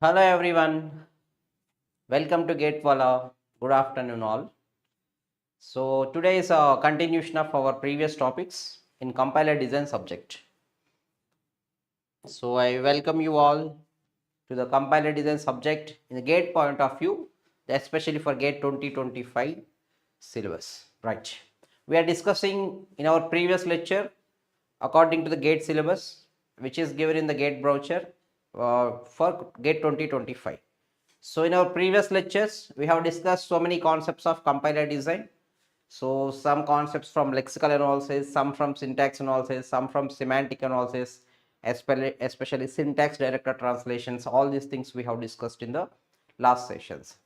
Hello everyone, welcome to Gatewala. Good afternoon all. So today is a continuation of our previous topics in compiler design subject. So I welcome you all to the compiler design subject in the GATE point of view, especially for GATE 2025 syllabus. Right. We are discussing in our previous lecture according to the GATE syllabus, which is given in the GATE brochure for GATE 2025. So in our previous lectures, we have discussed so many concepts of compiler design. So some concepts from lexical analysis, some from syntax analysis, some from semantic analysis, especially syntax directed translations. All these things we have discussed in the last sessions.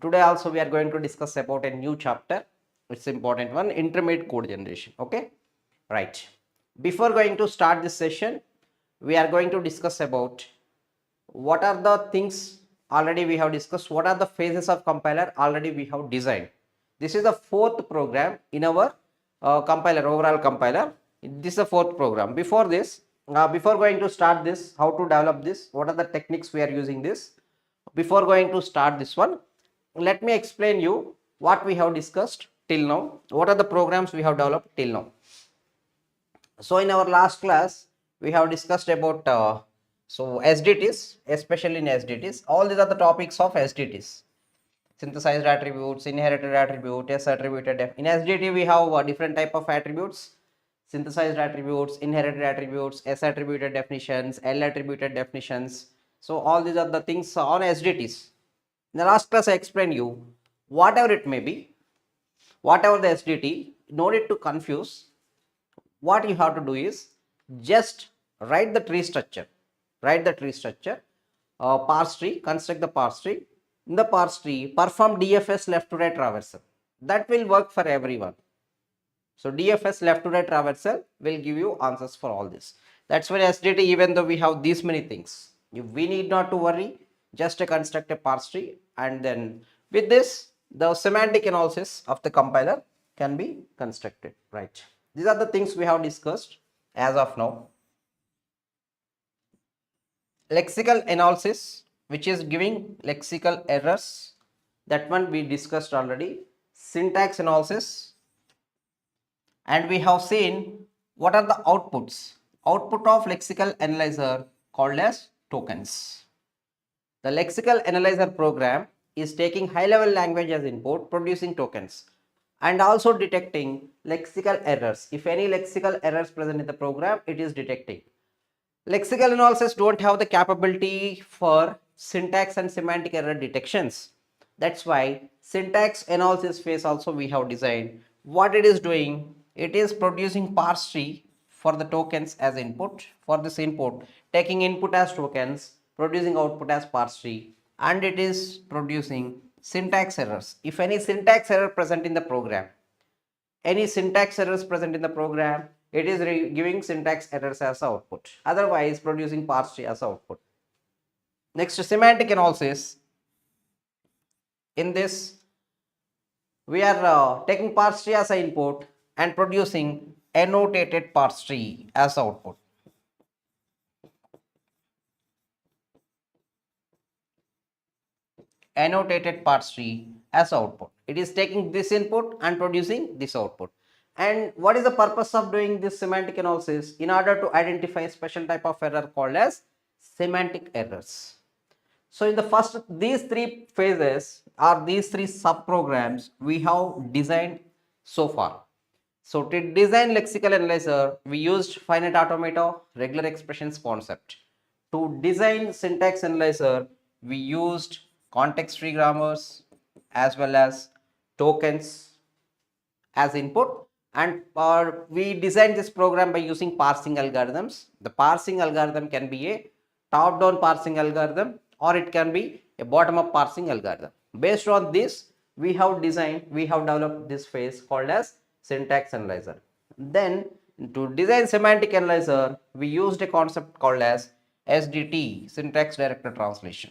Today also we are going to discuss about a new chapter. It's important one, intermediate code generation. Okay, right. Before going to start this session, we are going to discuss about what are the things already we have discussed, what are the phases of compiler already we have designed. This is the fourth program in our compiler, overall compiler. This is the fourth program. Before this, before going to start this, how to develop this, what are the techniques we are using this. Before going to start this one, let me explain you what we have discussed till now, what are the programs we have developed till now. So in our last class, we have discussed about SDTs, especially in SDTs. All these are the topics of SDTs. Synthesized attributes, inherited attribute, S attributed. In SDT, we have different type of attributes. Synthesized attributes, inherited attributes, S attributed definitions, L attributed definitions. So all these are the things on SDTs. In the last class, I explained you whatever it may be, whatever the SDT, no need to confuse. What you have to do is just write the tree structure, parse tree, construct the parse tree. In the parse tree, perform DFS left to right traversal. That will work for everyone. So DFS left to right traversal will give you answers for all this. That's why SDT, even though we have these many things, we need not to worry, just construct a parse tree, and then with this the semantic analysis of the compiler can be constructed, right? These are the things we have discussed as of now. Lexical analysis, which is giving lexical errors, that one we discussed already. Syntax analysis, and we have seen what are the outputs. Output of lexical analyzer called as tokens. The lexical analyzer program is taking high level language as input, producing tokens, and also detecting lexical errors. If any lexical errors present in the program, it is detecting. Lexical analysis don't have the capability for syntax and semantic error detections. That's why syntax analysis phase also we have designed. What it is doing, it is producing parse tree for the tokens as input. For this input, taking input as tokens, producing output as parse tree, and it is producing syntax errors. If any syntax error present in the program, it is giving syntax errors as output, otherwise producing parse tree as output. Next, semantic analysis. In this, we are taking parse tree as an input and producing annotated parse tree as output. Annotated parse tree as output. It is taking this input and producing this output. And what is the purpose of doing this semantic analysis? In order to identify a special type of error called as semantic errors. So in the first, these three phases or these three subprograms we have designed so far. So to design lexical analyzer, we used finite automata, regular expressions concept. To design syntax analyzer, we used context free grammars as well as tokens as input, and we designed this program by using parsing algorithms. The parsing algorithm can be a top down parsing algorithm or it can be a bottom up parsing algorithm. Based on this, we have developed this phase called as syntax analyzer. Then to design semantic analyzer, we used a concept called as SDT, syntax directed translation.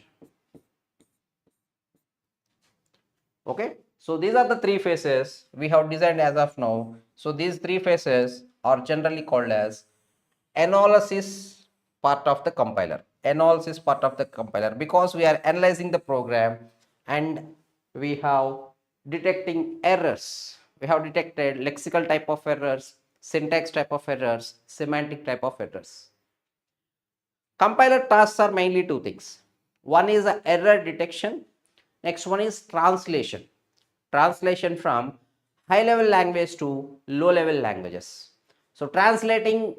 Okay, so these are the three phases we have designed as of now. So these three phases are generally called as analysis, part of the compiler. Anols is part of the compiler because we are analyzing the program and we have detecting errors. We have detected lexical type of errors, syntax type of errors, semantic type of errors. Compiler tasks are mainly two things. One is error detection. Next one is translation. Translation from high level language to low level languages. So translating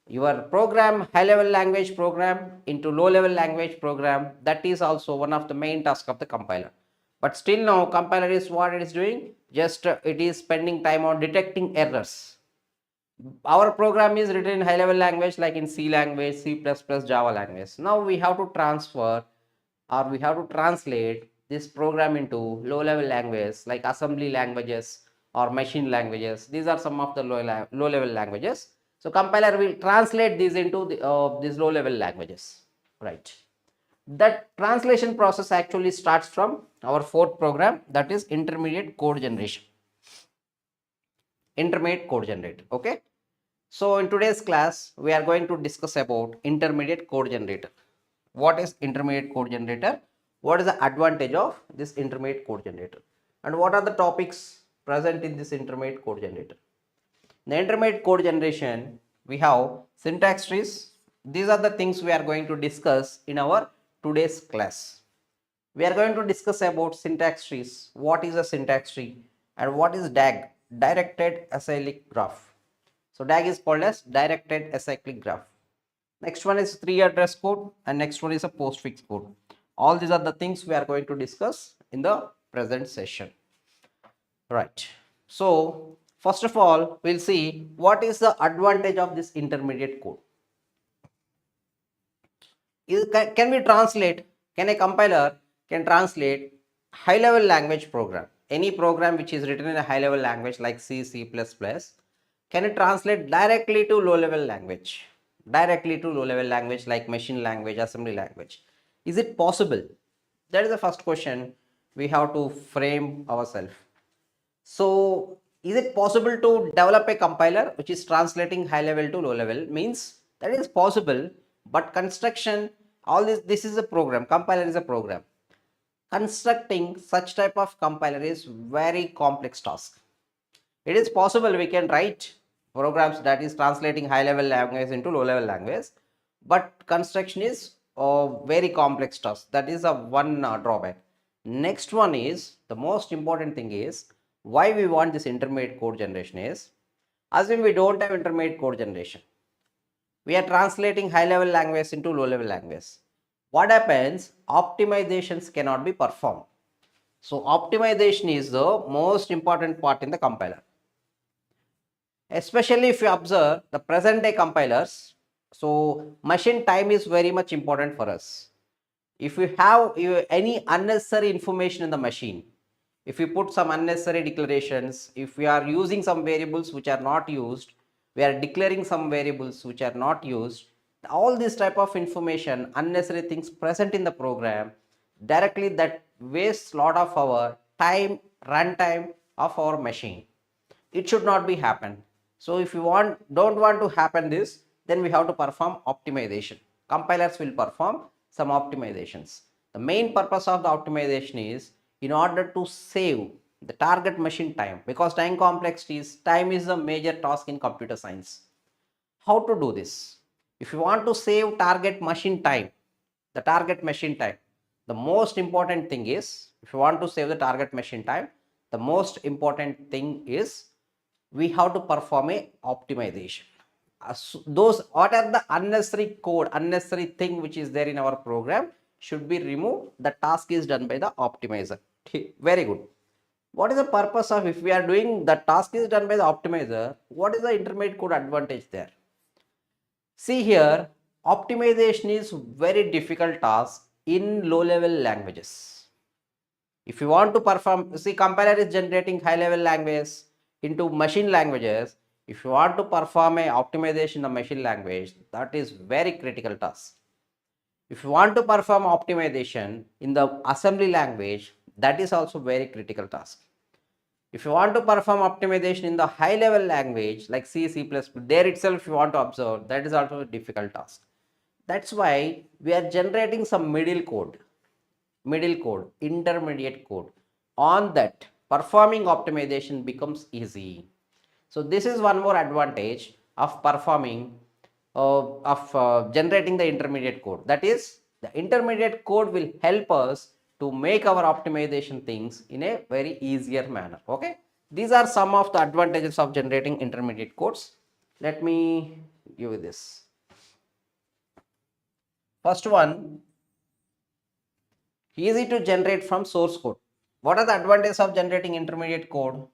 your program, high level language program into low level language program, that is also one of the main tasks of the compiler. But still now compiler is what it is doing, just it is spending time on detecting errors. Our program is written in high level language like in C language, C++, Java language. Now we have to transfer or we have to translate this program into low level language like assembly languages or machine languages. These are some of the low level languages. So compiler will translate these into these low level languages, right? That translation process actually starts from our fourth program, that is intermediate code generation. Intermediate code generator. Okay, so in today's class we are going to discuss about intermediate code generator. What is intermediate code generator? What is the advantage of this intermediate code generator, and what are the topics present in this intermediate code generator? In the intermediate code generation, we have syntax trees. These are the things we are going to discuss in our today's class. We are going to discuss about syntax trees. What is a syntax tree and what is DAG, directed acyclic graph. So DAG is called as directed acyclic graph. Next one is 3 address code and next one is a postfix code. All these are the things we are going to discuss in the present session. Right. So first of all, we'll see what is the advantage of this intermediate code. Can we translate, can a compiler can translate high level language program, any program which is written in a high level language like C, C++, can it translate directly to low level language, directly to low level language like machine language, assembly language? Is it possible? That is the first question we have to frame ourselves. So is it possible to develop a compiler which is translating high level to low level? Means that is possible, but construction, all this is a program, compiler is a program. Constructing such type of compiler is very complex task. It is possible we can write programs that is translating high level language into low level language, but construction is a very complex task. That is a one drawback. Next one is, the most important thing is, why we want this intermediate code generation is, assume we don't have intermediate code generation, we are translating high level language into low level language. What happens? Optimizations cannot be performed. So optimization is the most important part in the compiler. Especially if you observe the present day compilers, so machine time is very much important for us. If you have any unnecessary information in the machine, if you put some unnecessary declarations, if we are using some variables which are not used, we are declaring some variables which are not used, all this type of information, unnecessary things present in the program, directly that wastes lot of our time, runtime of our machine. It should not be happen. So if you don't want to happen this, then we have to perform optimization. Compilers will perform some optimizations. The main purpose of the optimization is in order to save the target machine time, because time complexity is, time is a major task in computer science. How to do this? If you want to save target machine time, the most important thing is, if you want to save the target machine time, the most important thing is we have to perform a optimization. Those, what are the unnecessary code, unnecessary thing which is there in our program should be removed. The task is done by the optimizer. Very good. What is the purpose of, if we are doing the task is done by the optimizer, what is the intermediate code advantage there? See here, optimization is very difficult task in low level languages. If you want to perform, see, compiler is generating high level language into machine languages. If you want to perform a optimization in the machine language, that is very critical task. If you want to perform optimization in the assembly language, that is also very critical task. If you want to perform optimization in the high level language like C, C++, there itself you want to observe, that is also a difficult task. That's why we are generating some middle code, intermediate code. On that, performing optimization becomes easy. So this is one more advantage of performing, generating the intermediate code. That is, the intermediate code will help us to make our optimization things in a very easier manner. Okay, these are some of the advantages of generating intermediate codes. Let me give you this. First one, easy to generate from source code. What are the advantages of generating intermediate code?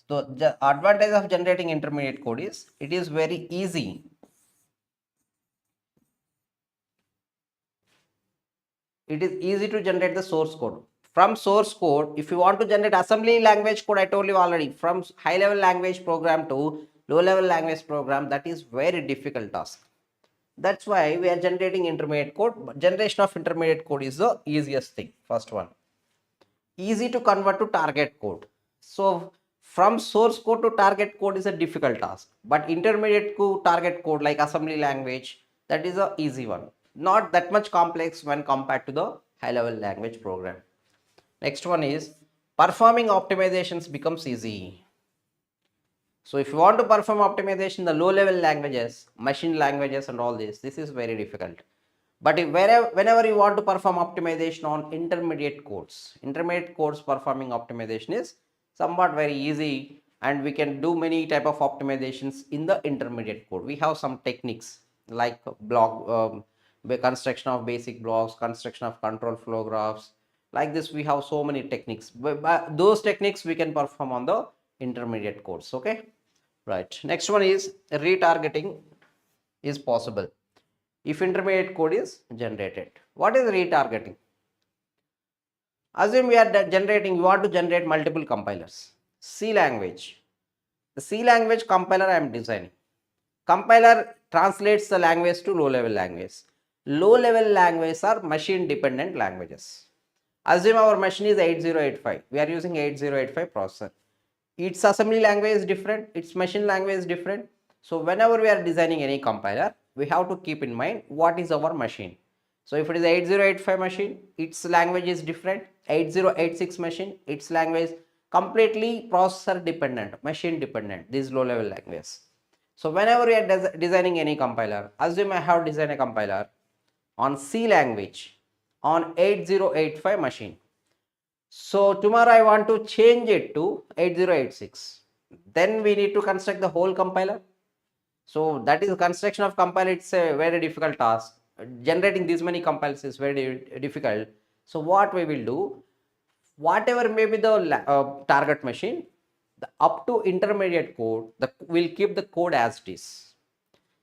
So the advantage of generating intermediate code is it is very easy. It is easy to generate the source code. From source code, if you want to generate assembly language code, I told you already, from high level language program to low level language program, that is very difficult task. That's why we are generating intermediate code. Generation of intermediate code is the easiest thing. First one. Easy to convert to target code. So from source code to target code is a difficult task, but intermediate to target code like assembly language, that is a easy one. Not that much complex when compared to the high level language program. Next one is performing optimizations becomes easy. So if you want to perform optimization, the low level languages, machine languages and all this is very difficult. But if whenever you want to perform optimization on intermediate codes performing optimization is somewhat very easy, and we can do many type of optimizations in the intermediate code. We have some techniques like block, construction of basic blocks, construction of control flow graphs. Like this, we have so many techniques. But those techniques we can perform on the intermediate codes. Okay, right. Next one is retargeting is possible if intermediate code is generated. What is retargeting? Assume we want to generate multiple compilers. C language. The C language compiler I am designing. Compiler translates the language to low level language. Low level languages are machine dependent languages. Assume our machine is 8085. We are using 8085 processor. Its assembly language is different, its machine language is different. So whenever we are designing any compiler, we have to keep in mind what is our machine. So if it is 8085 machine, its language is different. 8086 machine, its language completely processor dependent, machine dependent, these low level languages. So whenever we are designing any compiler, assume I have designed a compiler on C language on 8085 machine. So tomorrow I want to change it to 8086. Then we need to construct the whole compiler. So that is construction of compiler. It's a very difficult task. Generating these many compilers is very difficult. So what we will do, whatever may be the target machine, up to intermediate code, we'll keep the code as it is.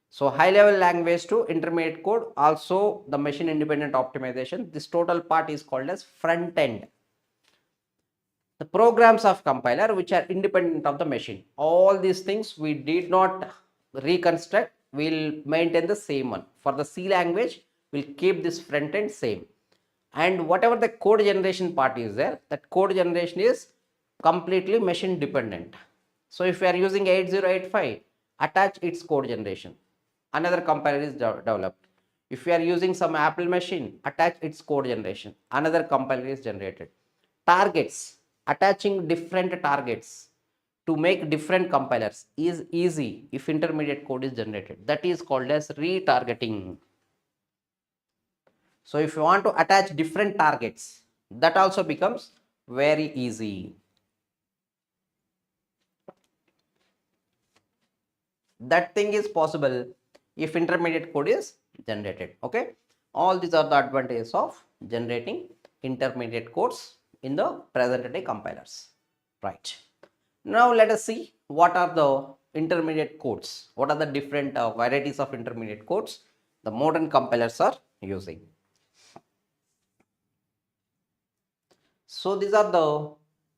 So high level language to intermediate code, also the machine independent optimization. This total part is called as front end. The programs of compiler which are independent of the machine. All these things we did not reconstruct, we'll maintain the same one. For the C language, we'll keep this front end same. And whatever the code generation part is there, that code generation is completely machine dependent. So if we are using 8085, attach its code generation. Another compiler is developed. If we are using some Apple machine, attach its code generation. Another compiler is generated. Targets, attaching different targets to make different compilers is easy if intermediate code is generated. That is called as retargeting. So if you want to attach different targets, that also becomes very easy. That thing is possible if intermediate code is generated. Okay, all these are the advantages of generating intermediate codes in the present day compilers. Right, now let us see what are the intermediate codes, what are the different varieties of intermediate codes the modern compilers are using. So these are the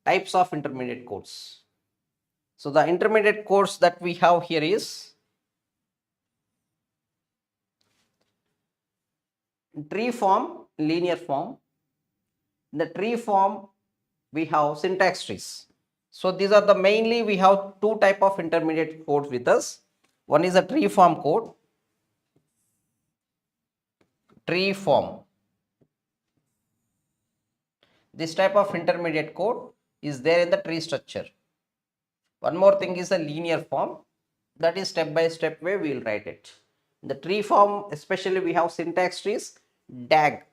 types of intermediate codes. So the intermediate codes that we have here is tree form, linear form. In the tree form, we have syntax trees. So these are the mainly we have two type of intermediate codes with us. One is a tree form code. tree form. This type of intermediate code is there in the tree structure. One more thing is a linear form. That is step by step way we will write it. In the tree form, especially we have syntax trees, DAG,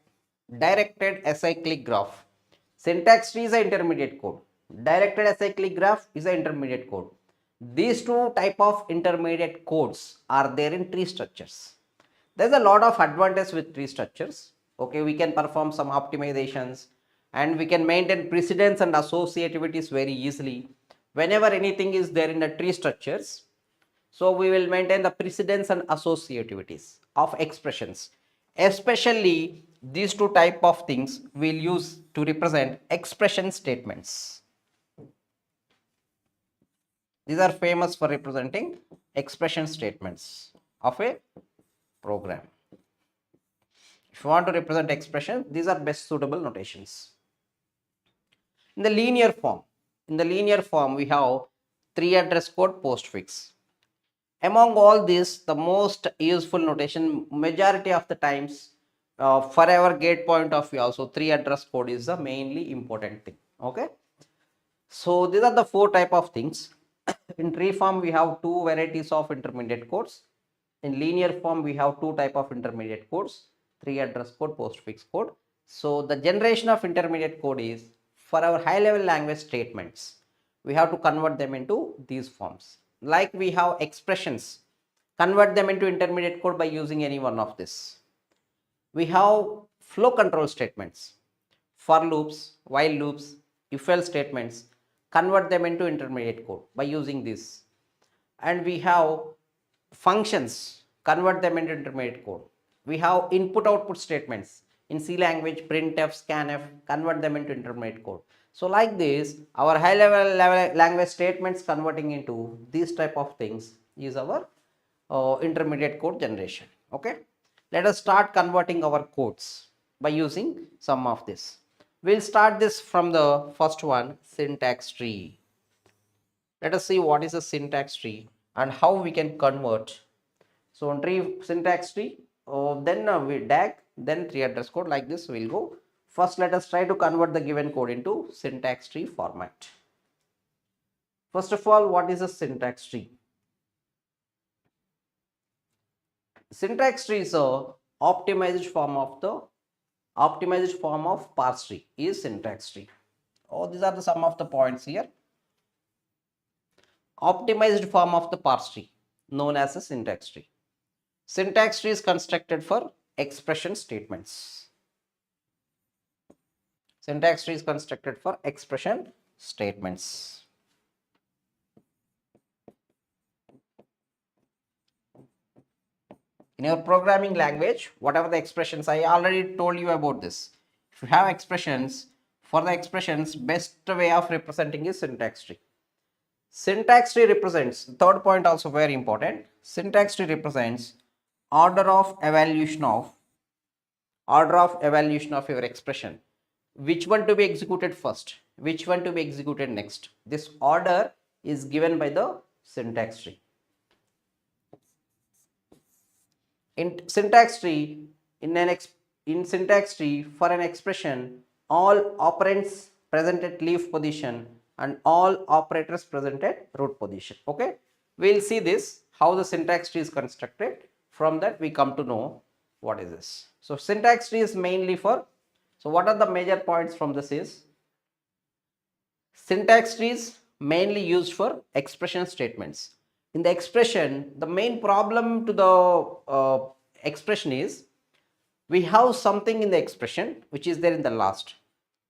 directed acyclic graph. Syntax tree is an intermediate code. Directed acyclic graph is an intermediate code. These two type of intermediate codes are there in tree structures. There's a lot of advantage with tree structures. Okay, we can perform some optimizations and we can maintain precedence and associativities very easily. Whenever anything is there in the tree structures, so we will maintain the precedence and associativities of expressions. Especially these two type of things we'll use to represent expression statements. These are famous for representing expression statements of a program. If you want to represent expression, these are best suitable notations. In the linear form, we have 3 address code postfix. Among all this, the most useful notation, majority of the times, for our gate point of view, also 3 address code is the mainly important thing. Okay. So these are the 4 type of things. In tree form, we have 2 varieties of intermediate codes. In linear form, we have 2 type of intermediate codes, 3 address code, postfix code. So the generation of intermediate code is for our high level language statements. We have to convert them into these forms. Like we have expressions, convert them into intermediate code by using any one of this. We have flow control statements, for loops, while loops, if else statements, convert them into intermediate code by using this. And we have functions, convert them into intermediate code. We have input output statements in C language, printf, scanf, convert them into intermediate code. So like this, our high level language statements converting into these type of things is our intermediate code generation. Okay, let us start converting our codes by using some of this. We'll start this from the first one, syntax tree. Let us see what is a syntax tree and how we can convert. So on tree, syntax tree, then we DAG, then 3 address code, like this we'll go. First, let us try to convert the given code into syntax tree format. First of all, what is a syntax tree? Syntax tree is a optimized form of parse tree is syntax tree. Oh, these are the some of the points here. Optimized form of the parse tree known as a syntax tree. Syntax tree is constructed for expression statements. Syntax tree is constructed for expression statements. In your programming language, whatever the expressions, I already told you about this. If you have expressions, for the expressions, best way of representing is syntax tree. Syntax tree represents, third point also very important, syntax tree represents order of evaluation of your expression. Which one to be executed first, which one to be executed next. This order is given by the syntax tree. In syntax tree, in syntax tree, for an expression, all operands present at leaf position and all operators present at root position. Okay, we'll see this how the syntax tree is constructed. From that we come to know what is this. So syntax tree is mainly for, so what are the major points from this is, syntax tree is mainly used for expression statements. In the expression, the main problem to the expression is, we have something in the expression which is there in the last,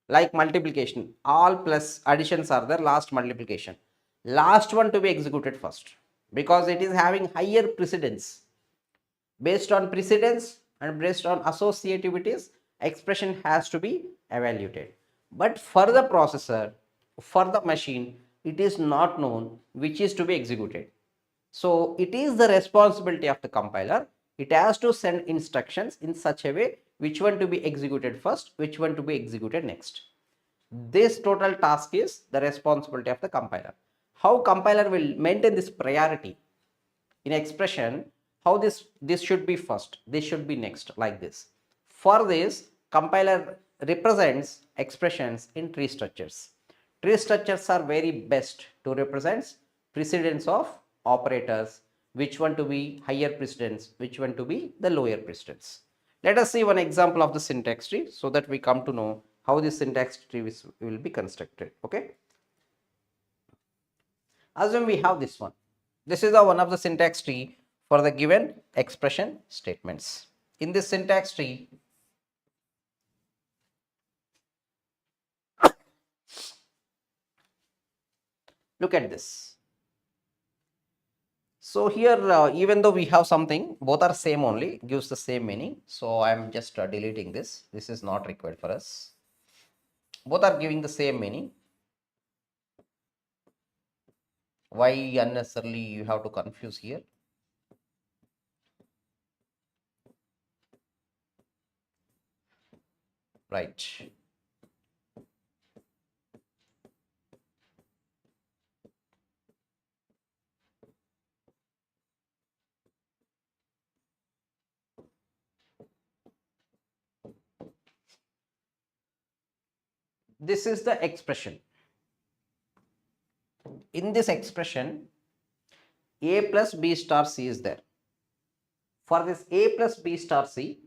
like multiplication, all plus additions are there, last multiplication, last one to be executed first because it is having higher precedence. Based on precedence and based on associativities, expression has to be evaluated. But for the processor, for the machine, it is not known which is to be executed. So it is the responsibility of the compiler. It has to send instructions in such a way which one to be executed first, which one to be executed next. This total task is the responsibility of the compiler. How compiler will maintain this priority in expression, how this should be first, this should be next, like this. For this, compiler represents expressions in tree structures. Tree structures are very best to represent precedence of operators, which one to be higher precedence, which one to be the lower precedence. Let us see one example of the syntax tree so that we come to know how this syntax tree will be constructed. Okay. Assume we have this one. This is the one of the syntax tree for the given expression statements. In this syntax tree, look at this. So here, even though we have something, both are same only, gives the same meaning. So I am just deleting this. This is not required for us. Both are giving the same meaning. Why unnecessarily you have to confuse here? Right. This is the expression. In this expression, a plus b star c is there. For this a plus b star c,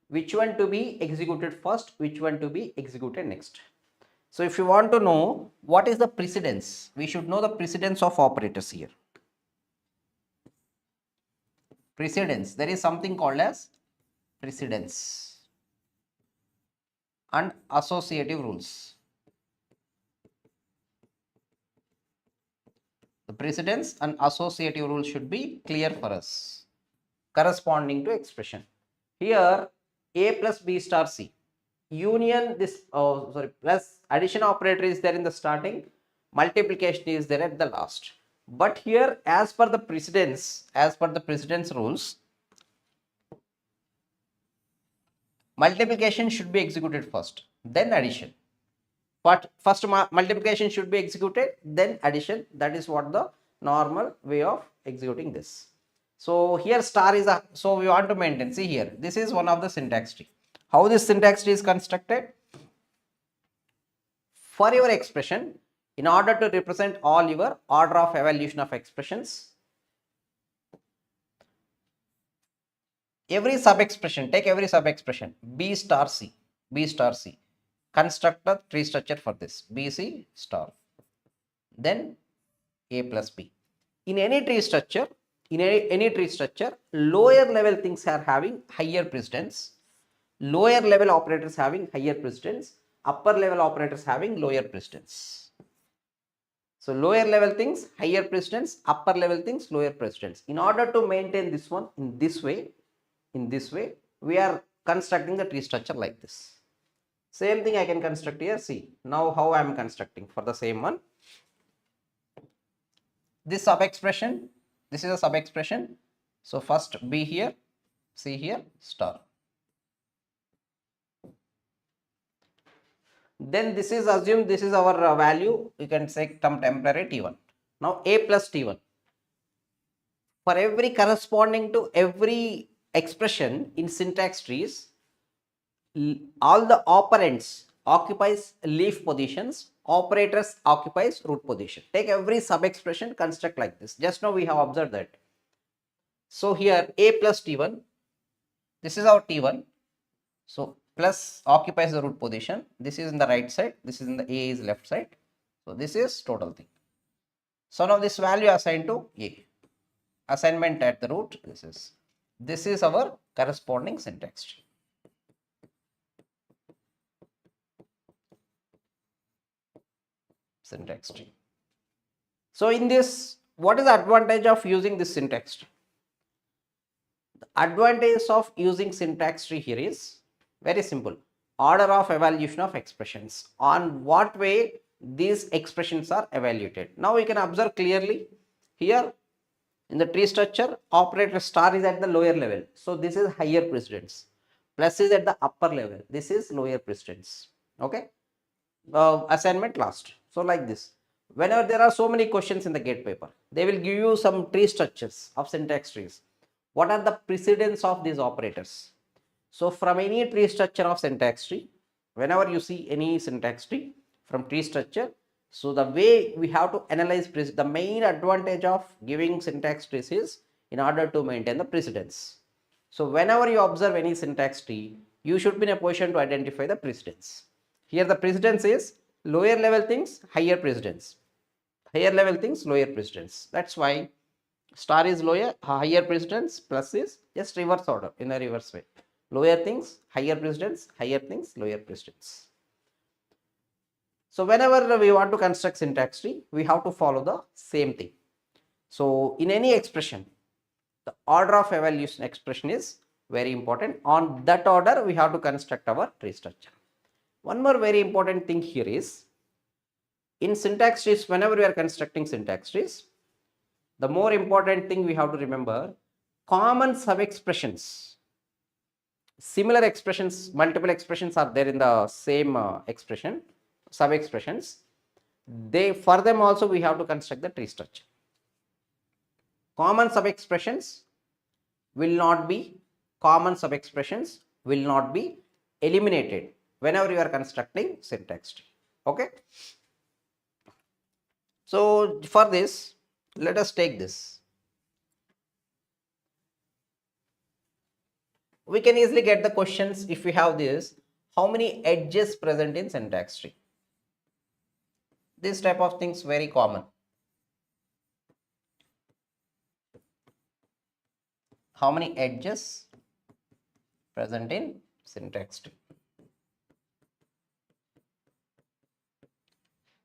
which one to be executed first, which one to be executed next. So if you want to know what is the precedence, we should know the precedence of operators here. Precedence, there is something called as precedence and associative rules. The precedence and associative rules should be clear for us, corresponding to expression. Here, a plus b star c, union this, plus addition operator is there in the starting, multiplication is there at the last. But here, as per the precedence rules, multiplication should be executed first, then addition. But first multiplication should be executed, then addition. That is what the normal way of executing this. So here star is a, so we want to maintain. See here, this is one of the syntax tree. How this syntax tree is constructed? For your expression, in order to represent all your order of evaluation of expressions, every sub expression, take every sub expression, b star c, construct a tree structure for this, bc star, then a plus b. In any tree structure, lower level things are having higher precedence, lower level operators having higher precedence, upper level operators having lower precedence. So lower level things higher precedence, upper level things lower precedence. In order to maintain this one in this way, we are constructing the tree structure like this. Same thing I can construct here. See now how I am constructing for the same one. This sub expression, this is a sub expression. So first b here, c here, star. Then this is assumed this is our value. You can say some temporary t1. Now a plus t1. For every corresponding to every expression in syntax trees, all the operands occupies leaf positions, operators occupies root position. Take every sub expression, construct like this. Just now we have observed that. So here a plus t1, this is our t1. So plus occupies the root position. This is in the right side, this is in the a is left side. So this is total thing. So now this value assigned to a. Assignment at the root, this is our corresponding syntax tree. So in this, what is the advantage of using this syntax tree? The advantage of using syntax tree here is very simple. Order of evaluation of expressions. On what way these expressions are evaluated. Now we can observe clearly here in the tree structure, operator star is at the lower level. So this is higher precedence. Plus is at the upper level. This is lower precedence. Okay. Assignment last. So like this. Whenever there are so many questions in the gate paper, they will give you some tree structures of syntax trees. What are the precedence of these operators? So from any tree structure of syntax tree, whenever you see any syntax tree from tree structure, so the way we have to analyze the main advantage of giving syntax trees is in order to maintain the precedence. So whenever you observe any syntax tree, you should be in a position to identify the precedence. Here the precedence is lower level things, higher precedence. Higher level things, lower precedence. That's why star is lower, higher precedence, plus is just reverse order in a reverse way. Lower things, higher precedence, higher things, lower precedence. So whenever we want to construct syntax tree, we have to follow the same thing. So in any expression, the order of evaluation expression is very important. On that order, we have to construct our tree structure. One more very important thing here is, in syntax trees, whenever we are constructing syntax trees, the more important thing we have to remember, common sub-expressions. Similar expressions, multiple expressions are there in the same expression, sub-expressions. For them also we have to construct the tree structure. Common sub-expressions will not be eliminated whenever you are constructing syntax tree. Okay. So for this, let us take this. We can easily get the questions if we have this. How many edges present in syntax tree? This type of things very common. How many edges present in syntax tree?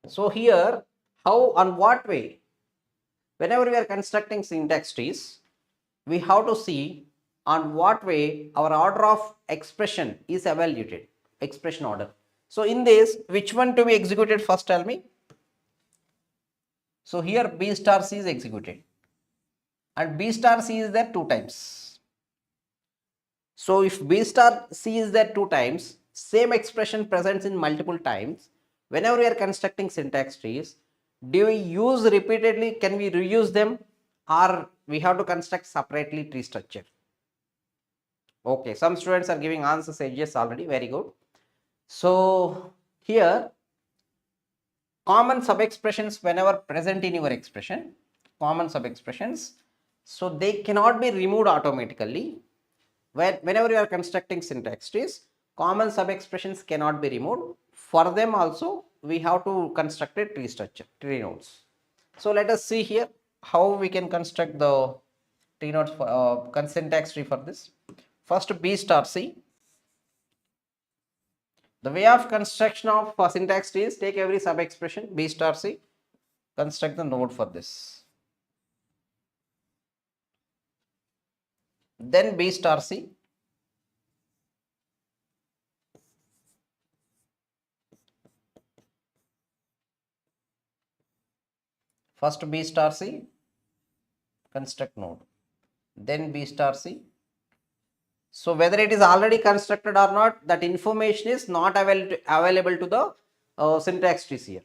So here, on what way? Whenever we are constructing syntax trees, we have to see on what way our order of expression is evaluated, expression order. So in this, which one to be executed first, tell me? So here B star C is executed and B star C is there 2 times. So if B star C is there 2 times, same expression presents in multiple times. Whenever we are constructing syntax trees, do we use repeatedly? Can we reuse them, or we have to construct separately tree structure? Okay, some students are giving answers edges already. Very good. So here, common sub-expressions whenever present in your expression, common sub-expressions, so they cannot be removed automatically. Whenever you are constructing syntax trees, common sub-expressions cannot be removed. For them also, we have to construct a tree structure, tree nodes. So let us see here how we can construct the tree nodes for syntax tree for this. First, B star C. The way of construction of syntax tree is take every sub-expression B star C, construct the node for this. Then B star C. First B star C, construct node. Then B star C. So whether it is already constructed or not, that information is not available to the syntax trees here.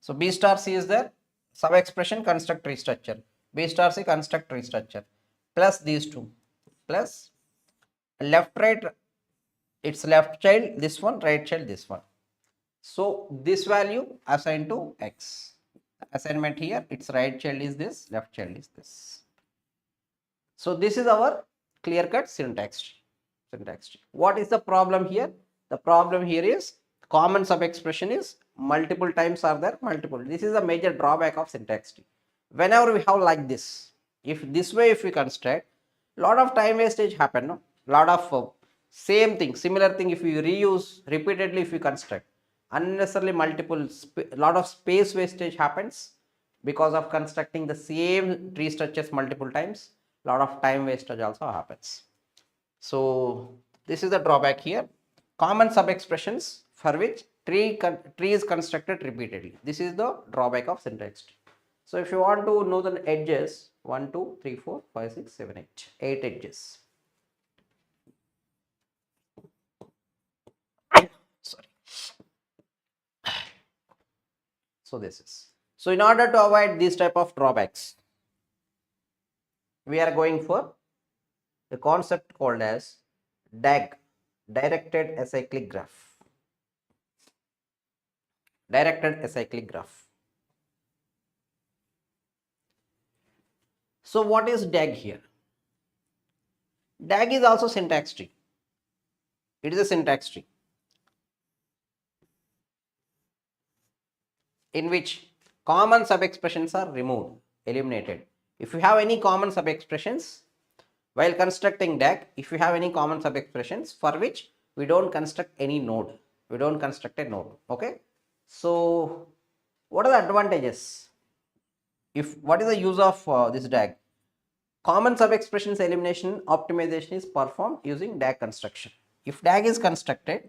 So B star C is there, sub expression construct tree structure. B star C construct tree structure plus these two, plus left right, it's left child this one, right child this one. So this value assigned to X. Assignment here, its right child is this, left child is this. So this is our clear-cut syntax tree. What is the problem here? The problem here is common sub-expression is multiple times are there, multiple. This is a major drawback of syntax tree. Whenever we have like this, if this way if we construct, lot of time wastage happen, no? Lot of same thing, similar thing if we reuse repeatedly, if we construct, unnecessarily multiple, lot of space wastage happens because of constructing the same tree structures multiple times. Lot of time wastage also happens. So this is the drawback here. Common sub-expressions for which tree is constructed repeatedly. This is the drawback of syntax tree. So if you want to know the edges, 1, 2, 3, 4, 5, 6, 7, 8. 8 edges. Sorry. So this is. So in order to avoid these type of drawbacks, we are going for the concept called as DAG, directed acyclic graph. Directed acyclic graph. So what is DAG here? DAG is also syntax tree. It is a syntax tree in which common sub-expressions are removed, eliminated. If you have any common sub-expressions, while constructing DAG, if you have any common sub-expressions for which we don't construct any node, we don't construct a node, okay? So what are the advantages? What is the use of this DAG? Common sub-expressions elimination optimization is performed using DAG construction. If DAG is constructed,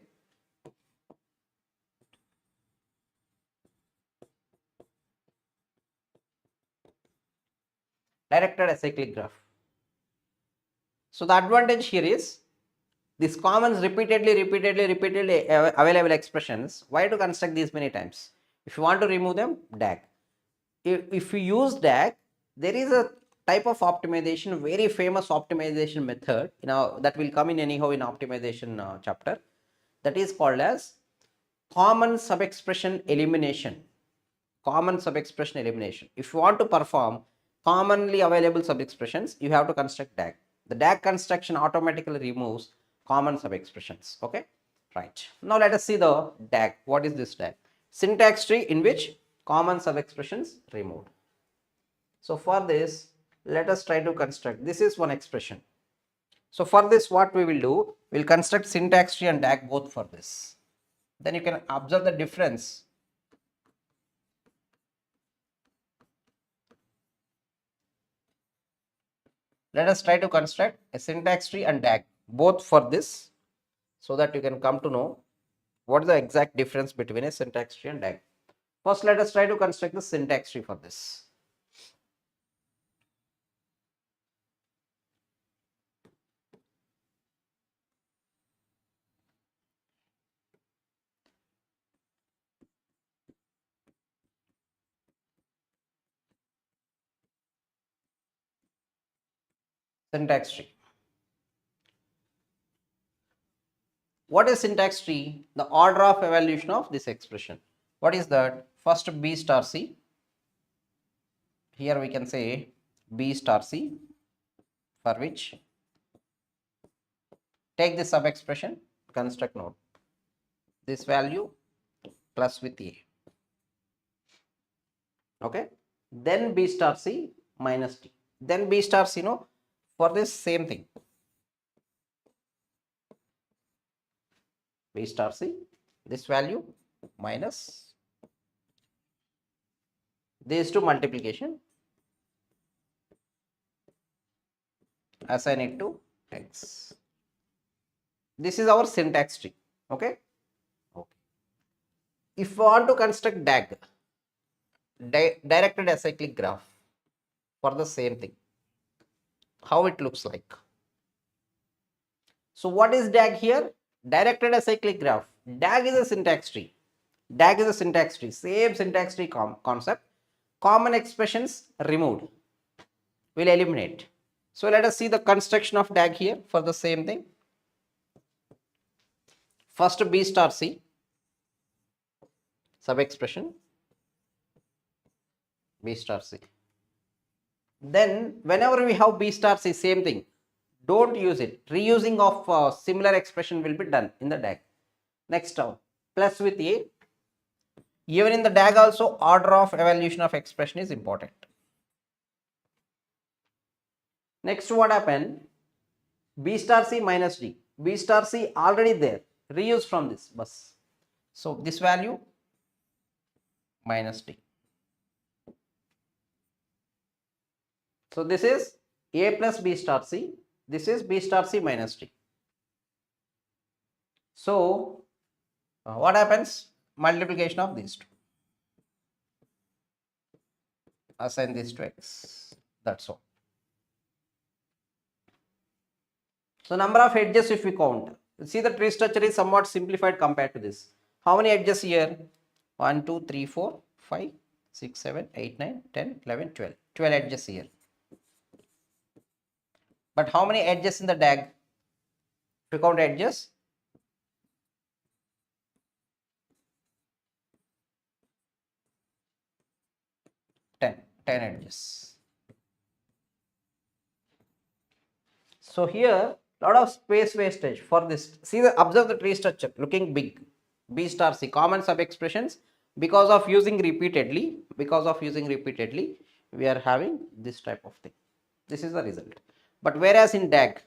directed acyclic graph. So the advantage here is these commons repeatedly available expressions. Why to construct these many times? If you want to remove them, DAG. If you use DAG, there is a type of optimization, very famous optimization method, that will come in anyhow in optimization chapter, that is called as common sub-expression elimination. Common sub-expression elimination. If you want to perform commonly available sub-expressions, you have to construct DAG. The DAG construction automatically removes common sub-expressions. Okay, right. Now let us see the DAG. What is this DAG? Syntax tree in which common sub-expressions removed. So for this, let us try to construct. This is one expression. So for this, what we will do, we will construct syntax tree and DAG both for this. Then you can observe the difference. Let us try to construct a syntax tree and DAG both for this, so that you can come to know what is the exact difference between a syntax tree and DAG. First, let us try to construct the syntax tree for this. Syntax tree. What is syntax tree? The order of evaluation of this expression. What is that? First B star C. Here we can say B star C, for which take this sub expression, construct node. This value plus with A. Okay. Then B star C minus T. Then B star C, for this same thing. B star C, this value minus these two multiplication, assign it to X. This is our syntax tree. Okay. If we want to construct DAG, directed acyclic graph, for the same thing, how it looks like. So what is DAG here? Directed acyclic graph. DAG is a syntax tree. DAG is a syntax tree. Same syntax tree concept. Common expressions removed. We'll eliminate. So let us see the construction of DAG here for the same thing. First B star C, sub expression B star C. Then whenever we have B star C, same thing. Don't use it. Reusing of similar expression will be done in the DAG. Next term, plus with A. Even in the DAG also, order of evaluation of expression is important. Next, what happened? B star C minus D. B star C already there. Reuse from this bus. So this value minus D. So this is A plus B star C. This is B star C minus D. So what happens? Multiplication of these two. Assign this to X. That's all. So number of edges if we count. See, the tree structure is somewhat simplified compared to this. How many edges here? 1, 2, 3, 4, 5, 6, 7, 8, 9, 10, 11, 12. 12 edges here. But how many edges in the DAG? If you count edges, 10 edges. So here lot of space wastage for this. See, observe the tree structure looking big. B star C, common sub expressions, because of using repeatedly, we are having this type of thing. This is the result. But whereas in DAG,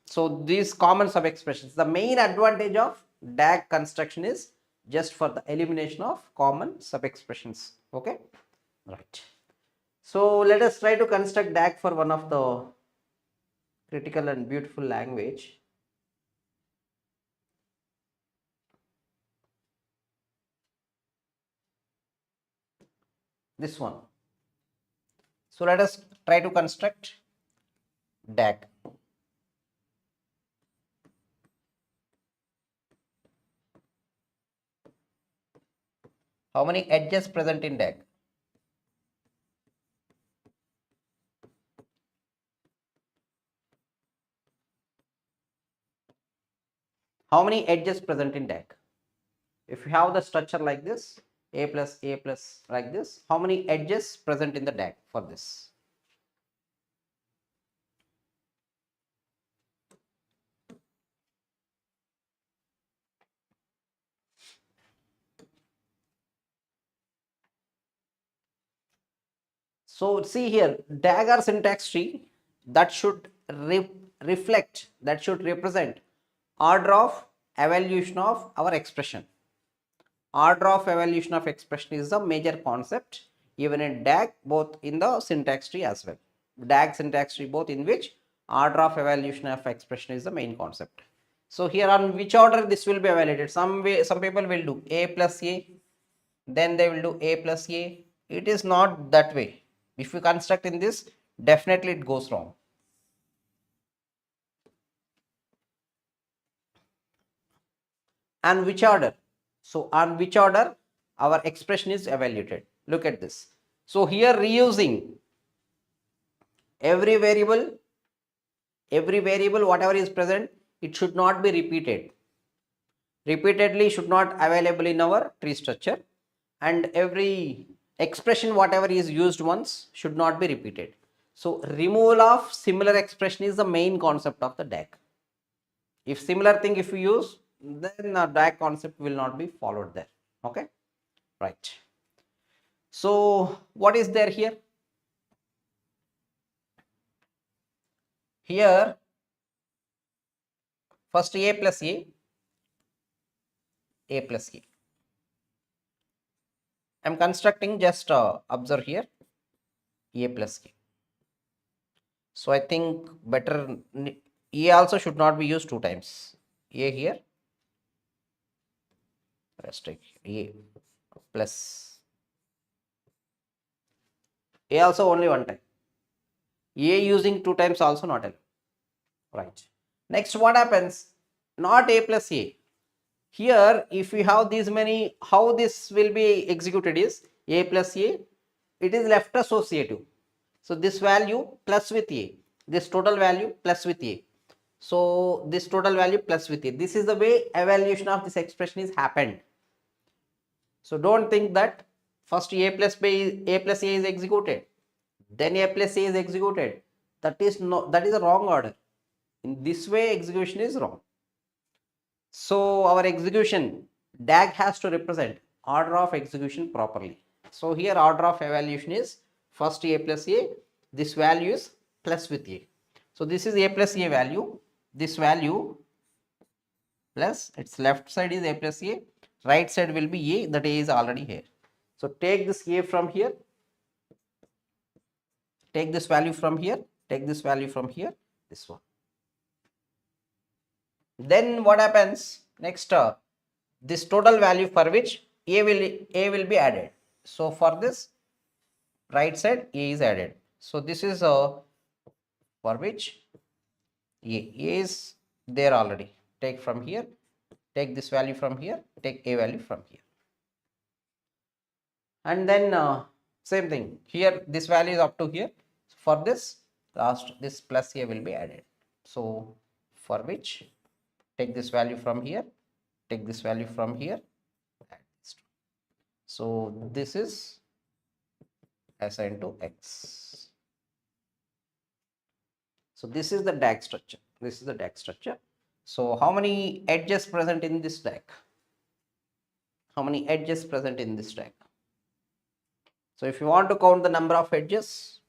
so these common sub expressions, the main advantage of DAG construction is just for the elimination of common sub expressions. Okay, right. So let us try to construct DAG for one of the critical and beautiful language. This one. So let us try to construct DAG. How many edges present in DAG? How many edges present in DAG? If you have the structure like this, A plus like this, how many edges present in the DAG for this? So see here, DAG or syntax tree, that should reflect, that should represent order of evaluation of our expression. Order of evaluation of expression is a major concept even in DAG, both in the syntax tree as well. DAG, syntax tree, both, in which order of evaluation of expression is the main concept. So here on which order this will be evaluated? Some people will do A plus A, then they will do A plus A. It is not that way. If you construct in this, definitely it goes wrong. And which order? So on which order our expression is evaluated? Look at this. So here reusing every variable whatever is present, it should not be repeated. Repeatedly should not available in our tree structure, and every expression whatever is used once should not be repeated. So removal of similar expression is the main concept of the DAG. If similar thing if we use, then the DAG concept will not be followed there. Okay, right. So what is there here? Here first A plus A plus A. I am constructing, just observe here, A plus A. So I think better A also should not be used two times. A here, let's take A plus A also only one time. A using two times also not allowed. Right. Next, what happens? Not A plus A. Here, if we have these many, how this will be executed is A plus A, it is left associative. So this value plus with A, this total value plus with A. So this total value plus with A. This is the way evaluation of this expression is happened. So don't think that first A plus A is executed, then A plus A is executed. That is a wrong order. In this way, execution is wrong. So our execution, DAG has to represent order of execution properly. So here order of evaluation is first A plus A, this value is plus with A. So this is A plus A value, this value plus its left side is A plus A, right side will be A, that A is already here. So take this A from here, take this value from here, take this value from here, this one. Then what happens? Next, this total value for which A will be added. So for this right side A is added. So this is for which A is there already. Take from here, take this value from here, take A value from here. And then same thing here, this value is up to here. For this last, this plus A will be added. So for which take this value from here, take this value from here, add these two. So this is assigned to X. So this is the DAG structure. This is the DAG structure. So how many edges present in this DAG? How many edges present in this DAG? So if you want to count the number of edges,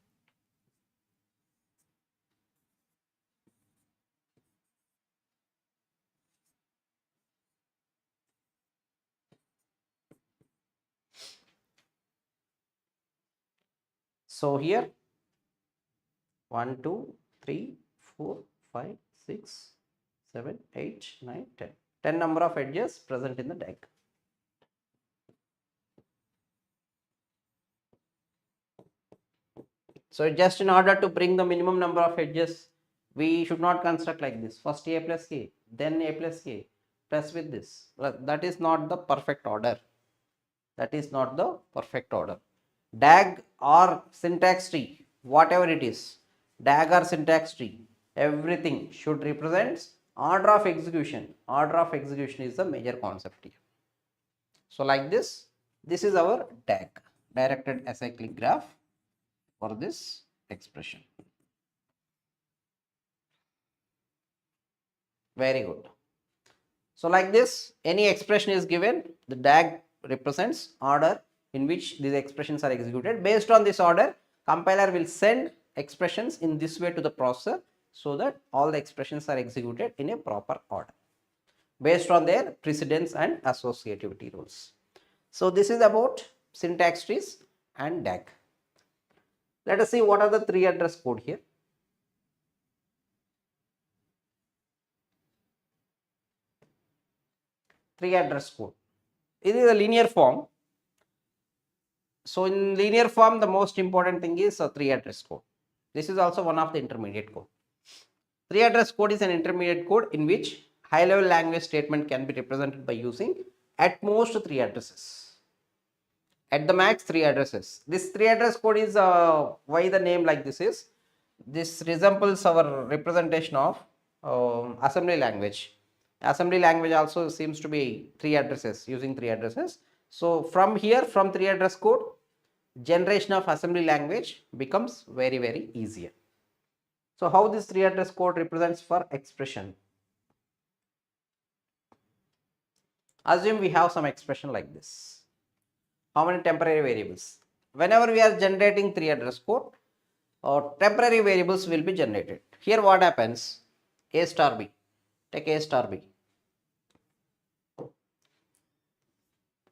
so here 1, 2, 3, 4, 5, 6, 7, 8, 9, 10. 10 number of edges present in the DAG. So just in order to bring the minimum number of edges, we should not construct like this. First A plus K, then A plus K, plus with this. That is not the perfect order. That is not the perfect order. DAG or syntax tree, whatever it is, DAG or syntax tree, everything should represent order of execution. Order of execution is the major concept here. So like this is our DAG, directed acyclic graph, for this expression. Very good. So like this, any expression is given, the DAG represents order in which these expressions are executed. Based on this order, compiler will send expressions in this way to the processor so that all the expressions are executed in a proper order based on their precedence and associativity rules. So this is about syntax trees and DAG. Let us see what are the 3 address code here. 3 address code. It is a linear form. So in linear form, the most important thing is a 3 address code. This is also one of the intermediate code. 3 address code is an intermediate code in which high level language statement can be represented by using at most 3 addresses. At the max 3 addresses. This 3 address code is why the name like this is. This resembles our representation of assembly language. Assembly language also seems to be 3 addresses, using 3 addresses. So from here, from 3 address code, generation of assembly language becomes very, very easier. So how this 3 address code represents for expression? Assume we have some expression like this. How many temporary variables? Whenever we are generating 3 address code, temporary variables will be generated. Here what happens? A star B. Take A star B.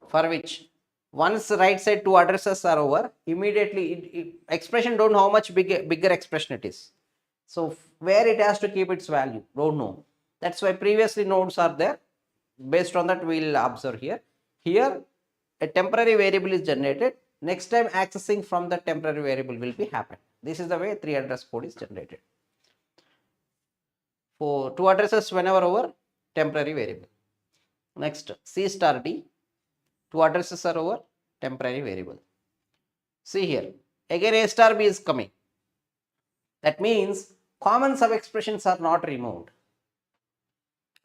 For which once right side 2 addresses are over, immediately expression don't know how much bigger expression it is. So where it has to keep its value, don't know. That's why previously nodes are there. Based on that, we will observe here. Here a temporary variable is generated. Next time accessing from the temporary variable will be happen. This is the way 3 address code is generated. For 2 addresses whenever over, temporary variable. Next C star D, 2 addresses are over, temporary variable. See here, again A star B is coming. That means common sub expressions are not removed.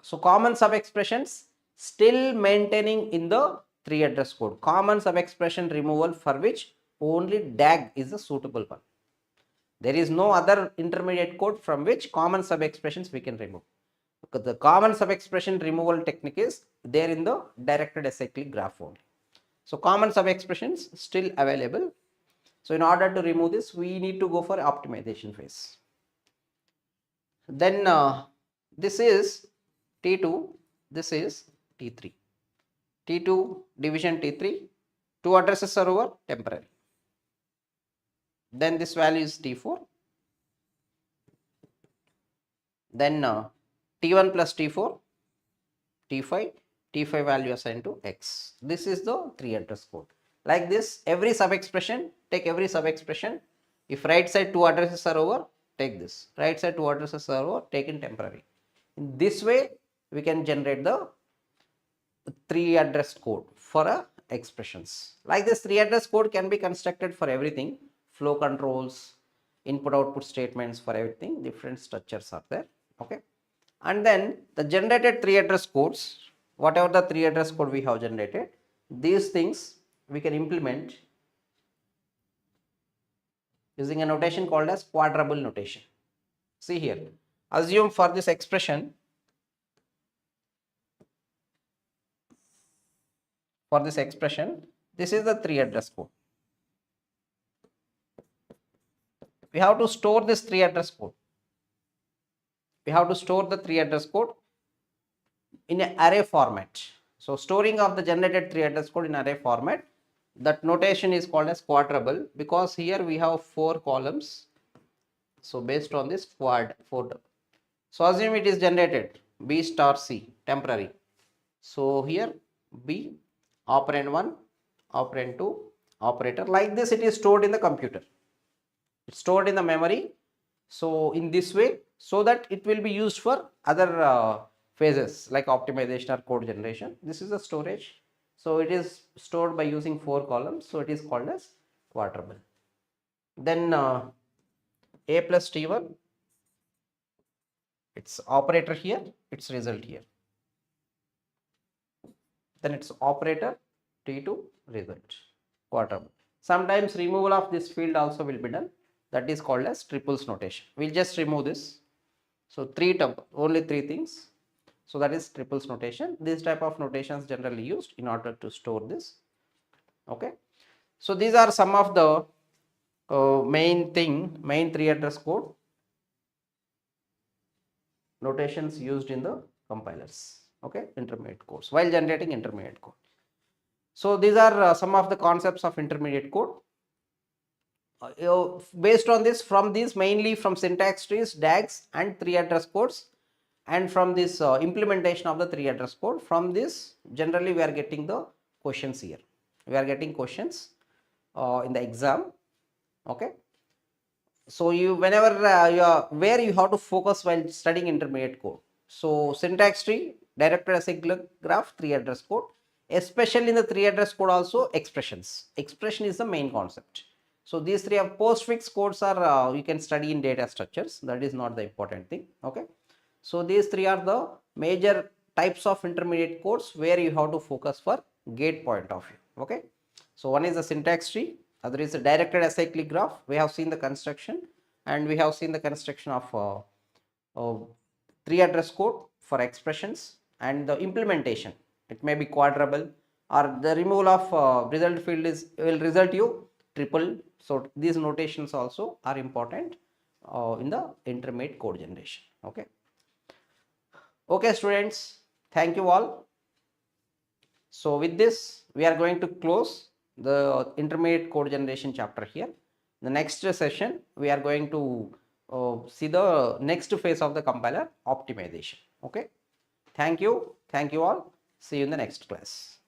So common sub expressions still maintaining in the 3 address code. Common sub expression removal for which only DAG is a suitable one. There is no other intermediate code from which common sub expressions we can remove. Because the common sub expression removal technique is there in the directed acyclic graph only. So common sub expressions still available. So in order to remove this, we need to go for optimization phase. Then this is T2, this is T3. T2 division T3, 2 addresses are over, temporary. Then this value is T4. Then T1 plus T4, T5, T5 value assigned to X. This is the 3 address code. Like this, every sub expression, take every sub expression. If right side 2 addresses are over, take this. Right side 2 addresses are over, take in temporary. In this way, we can generate the 3 address code for expressions. Like this 3 address code can be constructed for everything. Flow controls, input output statements, for everything. Different structures are there. Okay. And then the generated 3 address codes, whatever the 3 address code we have generated, these things we can implement using a notation called as quadruple notation. See here, assume for this expression, this is the 3 address code. We have to store this 3 address code. We have to store the 3 address code in an array format. So storing of the generated 3 address code in array format, that notation is called as quadruple, because here we have 4 columns. So based on this quad 4. So assume it is generated B star C temporary. So here B, operand 1, operand 2, operator, like this it is stored in the computer. It's stored in the memory. So in this way, so that it will be used for other phases like optimization or code generation. This is the storage. So it is stored by using 4 columns. So it is called as quadruple. Then A plus T1, its operator here, its result here. Then its operator T2, result, quadruple. Sometimes removal of this field also will be done. That is called as triples notation. We'll just remove this. So only 3 things. So that is triples notation. This type of notations generally used in order to store this. Okay. So these are some of the main 3 address code notations used in the compilers. Okay, intermediate codes while generating intermediate code. So these are some of the concepts of intermediate code. Based on this, from these mainly from syntax trees, DAGs and 3 address codes, and from this implementation of the 3 address code, from this generally we are getting the questions here. We are getting questions in the exam. Okay. So you whenever where you have to focus while studying intermediate code. So syntax tree, directed acyclic graph, 3 address code, especially in the 3 address code also expressions. Expression is the main concept. So these 3 are postfix codes are you can study in data structures. That is not the important thing. Okay. So these 3 are the major types of intermediate codes where you have to focus for gate point of view. Okay. So one is the syntax tree, other is the directed acyclic graph. We have seen the construction, and we have seen the construction of 3 address code for expressions, and the implementation. It may be quadruple, or the removal of result field will result you triple. So these notations also are important in the intermediate code generation. Okay. Okay, students, thank you all. So with this, we are going to close the intermediate code generation chapter here. The next session, we are going to see the next phase of the compiler, optimization. Okay. Thank you all. See you in the next class.